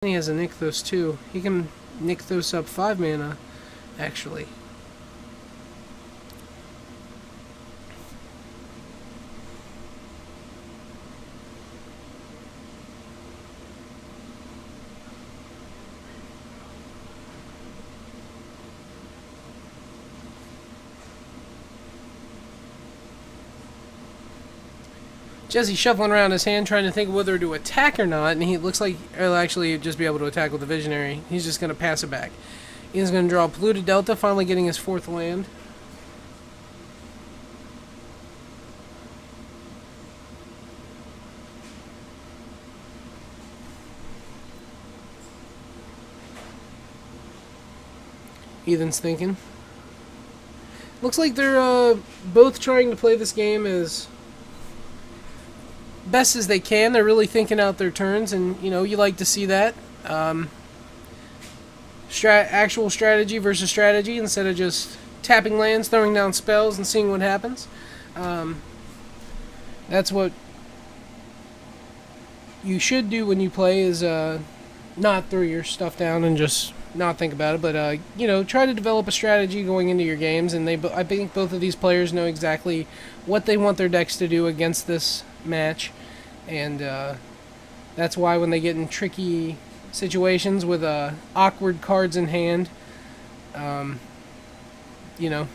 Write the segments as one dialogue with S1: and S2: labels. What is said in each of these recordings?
S1: He has a Nykthos too. He can Nykthos up 5 mana, actually. Jesse shuffling around his hand, trying to think of whether to attack or not, and he looks like he'll actually just be able to attack with the Visionary. He's just going to pass it back. He's going to draw Polluted Delta, finally getting his 4th land. Ethan's thinking. Looks like they're both trying to play this game as best as they can. They're really thinking out their turns, and you like to see that. Actual strategy versus strategy instead of just tapping lands, throwing down spells, and seeing what happens. That's what you should do when you play, is not throw your stuff down and just not think about it, but try to develop a strategy going into your games. And I think both of these players know exactly what they want their decks to do against this match, and that's why when they get in tricky situations with awkward cards in hand, you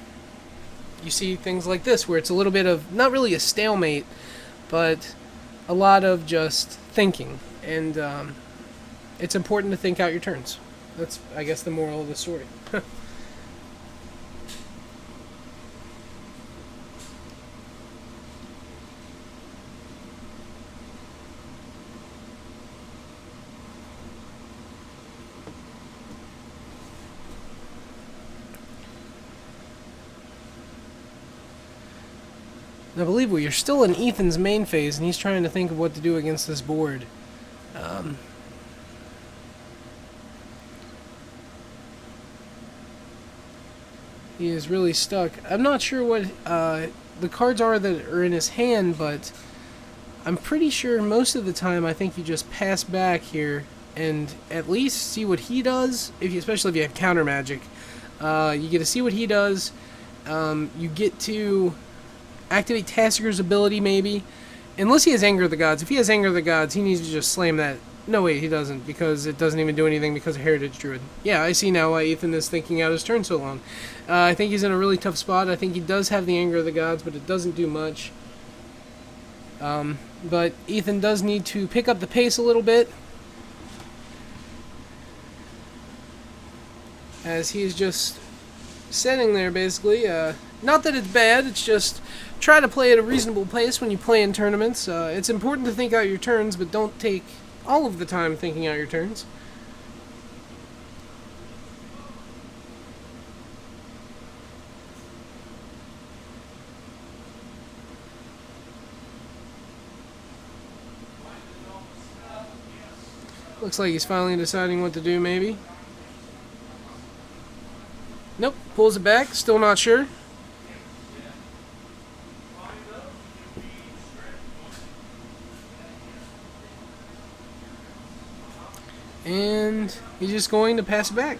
S1: see things like this where it's a little bit of not really a stalemate, but a lot of just thinking, and it's important to think out your turns. That's, I guess, the moral of the story. I believe we are still in Ethan's main phase, and he's trying to think of what to do against this board. He is really stuck. I'm not sure what the cards are that are in his hand, but I'm pretty sure most of the time I think you just pass back here and at least see what he does, especially if you have counter magic. You get to see what he does. You get to activate Tassiger's ability, maybe. Unless he has Anger of the Gods. If he has Anger of the Gods, he needs to just slam that. No, wait, he doesn't, because it doesn't even do anything because of Heritage Druid. Yeah, I see now why Ethan is thinking out his turn so long. I think he's in a really tough spot. I think he does have the Anger of the Gods, but it doesn't do much. But Ethan does need to pick up the pace a little bit, as he is just sitting there, basically. Not that it's bad, it's just try to play at a reasonable pace when you play in tournaments. It's important to think out your turns, but don't take all of the time thinking out your turns. Looks like he's finally deciding what to do, maybe. Nope, pulls it back, still not sure. And he's just going to pass it back.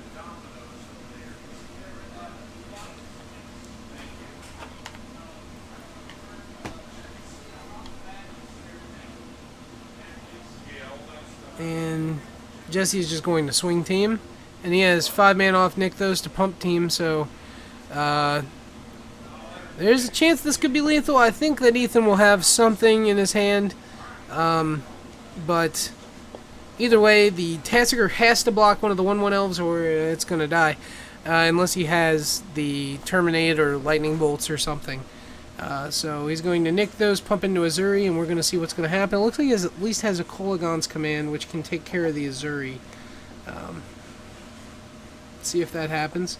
S1: And Jesse is just going to swing team. And he has 5 mana off Nykthos to pump team, so there's a chance this could be lethal. I think that Ethan will have something in his hand, but either way, the Tassiger has to block one of the 1/1 elves or it's going to die, unless he has the Terminate or Lightning Bolts or something. So he's going to Nykthos, pump into Azuri, and we're going to see what's going to happen. It looks like he at least has a Kolaghan's Command, which can take care of the Azuri. See if that happens.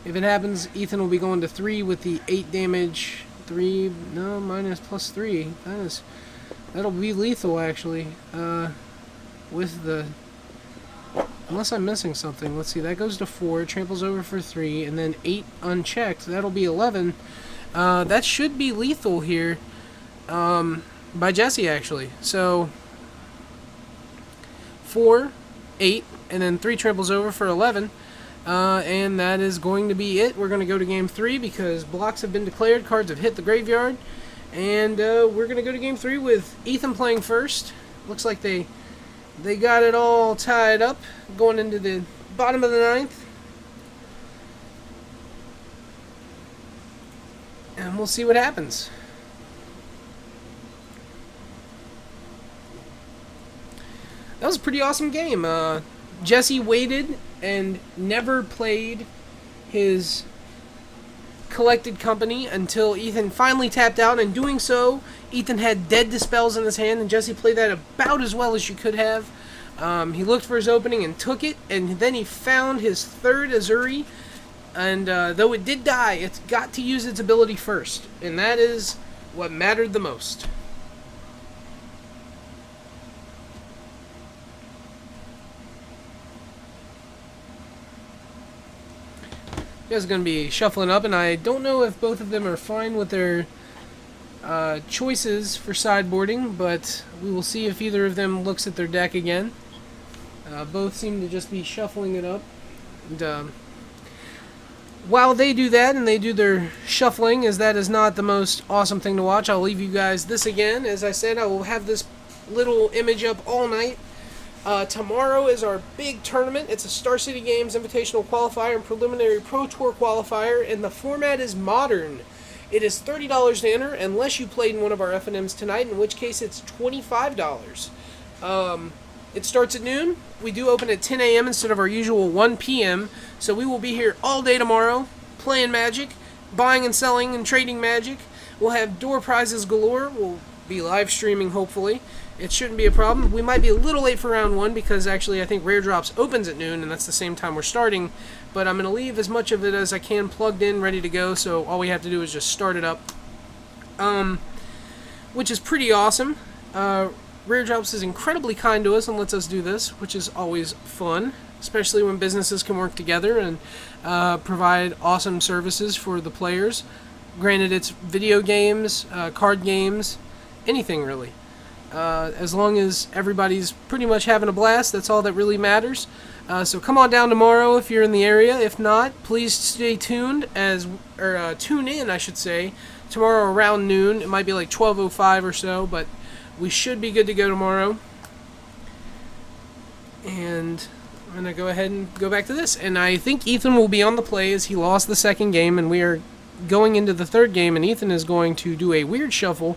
S1: If it happens, Ethan will be going to 3 with the 8 damage. 3, no, minus plus 3. That'll be lethal, actually. With the... Unless I'm missing something. Let's see, that goes to 4, tramples over for 3, and then 8 unchecked. That'll be 11. That should be lethal here. By Jesse, actually. So, 4, 8, and then 3 triples over for 11. And that is going to be it. We're going to go to game 3 because blocks have been declared, cards have hit the graveyard. And we're going to go to game 3 with Ethan playing first. Looks like they got it all tied up going into the bottom of the 9th. And we'll see what happens. That was a pretty awesome game. Jesse waited and never played his collected company until Ethan finally tapped out. And doing so, Ethan had Dead Dispels in his hand, and Jesse played that about as well as you could have. He looked for his opening and took it, and then he found his third Azuri. And though it did die, it's got to use its ability first, and that is what mattered the most. You guys are going to be shuffling up, and I don't know if both of them are fine with their choices for sideboarding, but we will see if either of them looks at their deck again. Both seem to just be shuffling it up. And while they do that and they do their shuffling, as that is not the most awesome thing to watch, I'll leave you guys this again. As I said, I will have this little image up all night. Tomorrow is our big tournament. It's a Star City Games Invitational Qualifier and Preliminary Pro Tour Qualifier, and the format is modern. It is $30 to enter, unless you played in one of our FNMs tonight, in which case it's $25. It starts at noon. We do open at 10 a.m. instead of our usual 1 p.m., so we will be here all day tomorrow, playing Magic, buying and selling and trading Magic. We'll have door prizes galore. We'll be live streaming, hopefully. It shouldn't be a problem. We might be a little late for round 1 because actually I think Rare Drops opens at noon, and that's the same time we're starting. But I'm going to leave as much of it as I can plugged in, ready to go, so all we have to do is just start it up. Which is pretty awesome. Rare Drops is incredibly kind to us and lets us do this, which is always fun, especially when businesses can work together and provide awesome services for the players. Granted, it's video games, card games, anything really. As long as everybody's pretty much having a blast, that's all that really matters. So come on down tomorrow if you're in the area. If not, please stay tuned tune in, I should say, tomorrow around noon. It might be like 12:05 or so, but we should be good to go tomorrow. And I'm going to go ahead and go back to this. And I think Ethan will be on the play as he lost the second game, and we are going into the third game, and Ethan is going to do a weird shuffle,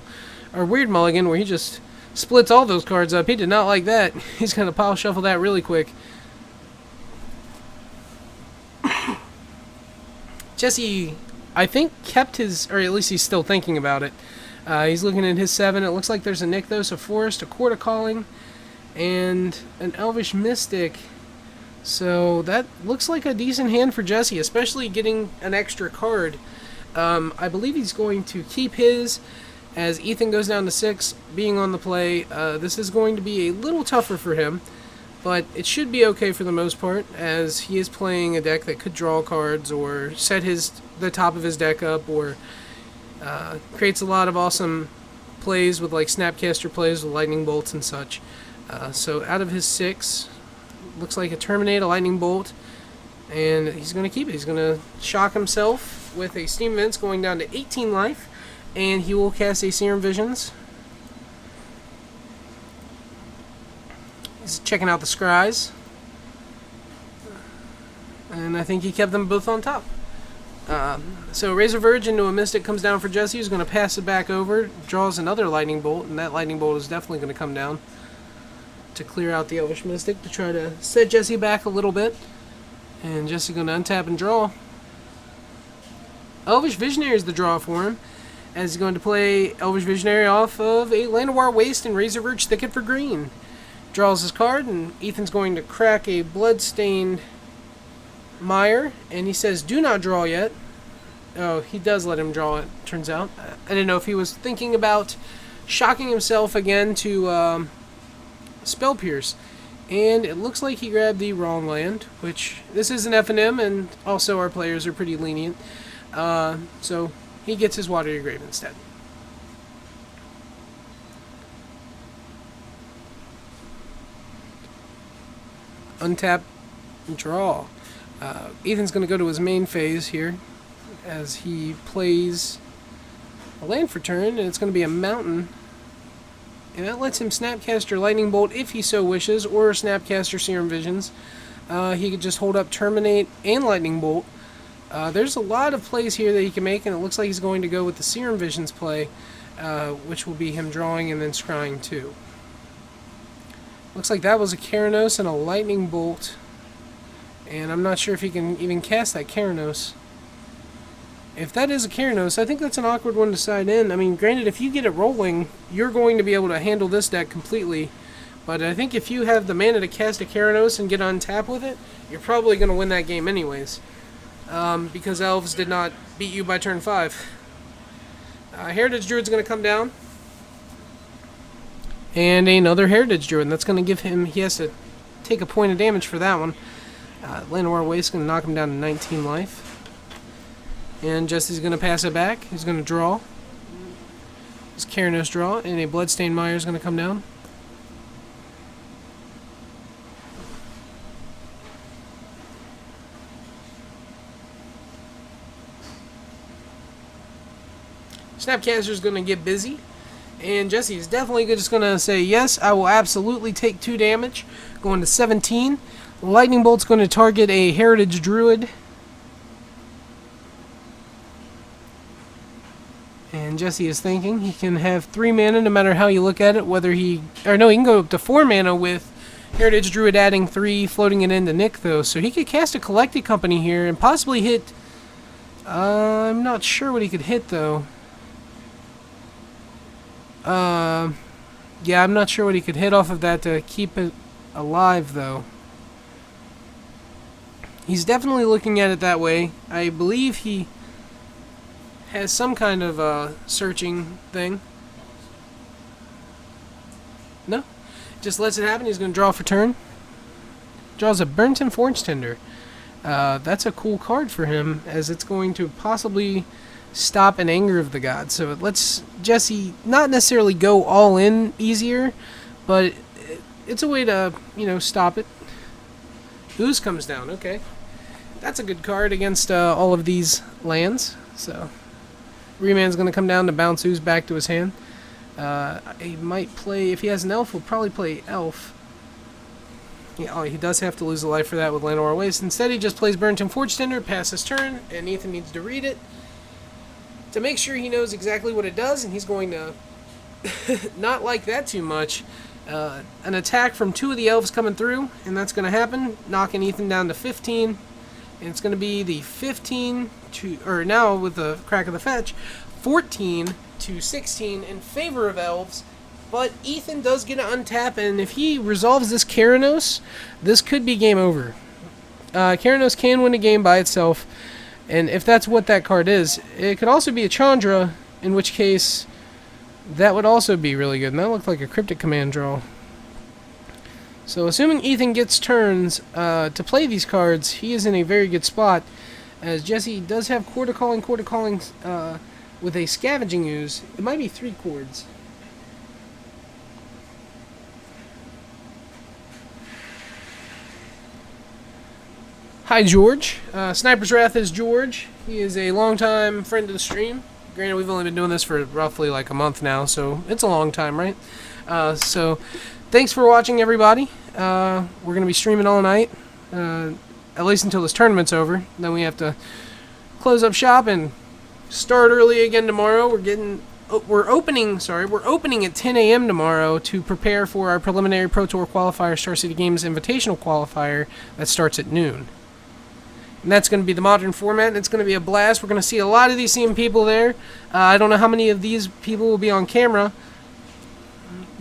S1: or weird mulligan, where he just splits all those cards up. He did not like that. He's going to pile shuffle that really quick. Jesse, I think, kept his, or at least he's still thinking about it. He's looking at his 7. It looks like there's a Nykthos, a Forest, a Court of Calling, and an Elvish Mystic. So that looks like a decent hand for Jesse, especially getting an extra card. I believe he's going to keep his. As Ethan goes down to 6, being on the play, this is going to be a little tougher for him, but it should be okay for the most part, as he is playing a deck that could draw cards or set the top of his deck up, or creates a lot of awesome plays with like Snapcaster plays with Lightning Bolts and such. So out of his 6, looks like a Terminate, a Lightning Bolt, and he's going to keep it. He's going to shock himself with a Steam Vents going down to 18 life. And he will cast a Serum Visions. He's checking out the Scries. And I think he kept them both on top. So Razor Verge into a Mystic comes down for Jesse, who's going to pass it back over, draws another Lightning Bolt, and that Lightning Bolt is definitely going to come down to clear out the Elvish Mystic to try to set Jesse back a little bit. And Jesse's going to untap and draw. Elvish Visionary is the draw for him, as he's going to play Elvish Visionary off of a Llanowar Waste and Razor Verge Thicket for green. Draws his card, and Ethan's going to crack a Bloodstained Mire, and he says, do not draw yet. Oh, he does let him draw it, turns out. I didn't know if he was thinking about shocking himself again to Spell Pierce. And it looks like he grabbed the wrong land, which this is an FNM, and also our players are pretty lenient. So he gets his Watery Grave instead. untap, draw. Ethan's going to go to his main phase here as he plays a land for turn, and it's going to be a mountain. And that lets him Snapcaster Lightning Bolt if he so wishes, or Snapcaster Serum Visions. He could just hold up Terminate and Lightning Bolt. There's a lot of plays here that he can make, and it looks like he's going to go with the Serum Visions play, which will be him drawing and then scrying too. Looks like that was a Keranos and a Lightning Bolt, and I'm not sure if he can even cast that Keranos. If that is a Keranos, I think that's an awkward one to side in. I mean, granted, if you get it rolling, you're going to be able to handle this deck completely. But I think if you have the mana to cast a Keranos and get on tap with it, you're probably going to win that game anyways. Because Elves did not beat you by turn 5. Heritage Druid's going to come down. And another Heritage Druid. And that's going to give him... He has to take a point of damage for that one. Llanowar Waste's going to knock him down to 19 life. And Jesse's going to pass it back. He's going to draw. His Keranos draw. And a Bloodstained Mire is going to come down. Snapcaster's going to get busy. And Jesse is definitely just going to say, yes, I will absolutely take 2 damage. Going to 17. Lightning Bolt's going to target a Heritage Druid. And Jesse is thinking he can have 3 mana no matter how you look at it. Whether he... Or no, he can go up to 4 mana with Heritage Druid adding 3, floating it into Nick, though. So he could cast a Collected Company here and possibly hit... I'm not sure what he could hit, though. Yeah, I'm not sure what he could hit off of that to keep it alive, though. He's definitely looking at it that way. I believe he has some kind of searching thing. No? Just lets it happen. He's going to draw for turn. Draws a Burnton Forge Tender. That's a cool card for him, as it's going to possibly stop an Anger of the Gods. So it lets Jesse not necessarily go all in easier, but it's a way to, you know, stop it. Ooze comes down. Okay. That's a good card against all of these lands. So Remand's going to come down to bounce Ooze back to his hand. He might play, if he has an Elf, he'll probably play Elf. Yeah, oh, he does have to lose a life for that with Llanowar Waste. Instead, he just plays Burnton Forge Tender, passes turn, and Ethan needs to read it to make sure he knows exactly what it does, and he's going to not like that too much. An attack from 2 of the Elves coming through, and that's going to happen, knocking Ethan down to 15. And it's going to be the 15 to, or now with the crack of the fetch, 14 to 16 in favor of Elves. But Ethan does get to untap, and if he resolves this Keranos, this could be game over. Keranos can win a game by itself, and if that's what that card is, it could also be a Chandra, in which case that would also be really good. And that looked like a Cryptic Command draw. So assuming Ethan gets turns to play these cards, he is in a very good spot, as Jesse does have Quarter Calling with a Scavenging Ooze. It might be 3 chords. Hi, George. Sniper's Wrath is George. He is a longtime friend of the stream. Granted, we've only been doing this for roughly like a month now, so it's a long time, right? So, thanks for watching, everybody. We're going to be streaming all night, at least until this tournament's over. Then we have to close up shop and start early again tomorrow. We're opening at 10 a.m. tomorrow to prepare for our preliminary Pro Tour qualifier, Star City Games Invitational qualifier that starts at noon. And that's going to be the modern format, and it's going to be a blast. We're going to see a lot of these same people there. I don't know how many of these people will be on camera,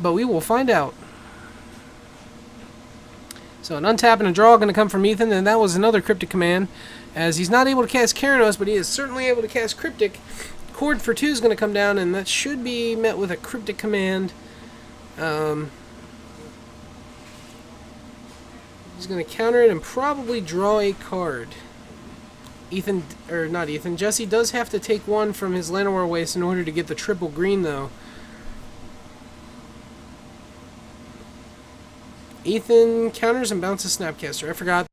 S1: but we will find out. So an untap and a draw are going to come from Ethan, and that was another Cryptic Command, as he's not able to cast Keranos, but he is certainly able to cast Cryptic. Chord for 2 is going to come down, and that should be met with a Cryptic Command. He's going to counter it and probably draw a card. Jesse does have to take 1 from his Llanowar Waste in order to get the triple green, though. Ethan counters and bounces Snapcaster. I forgot.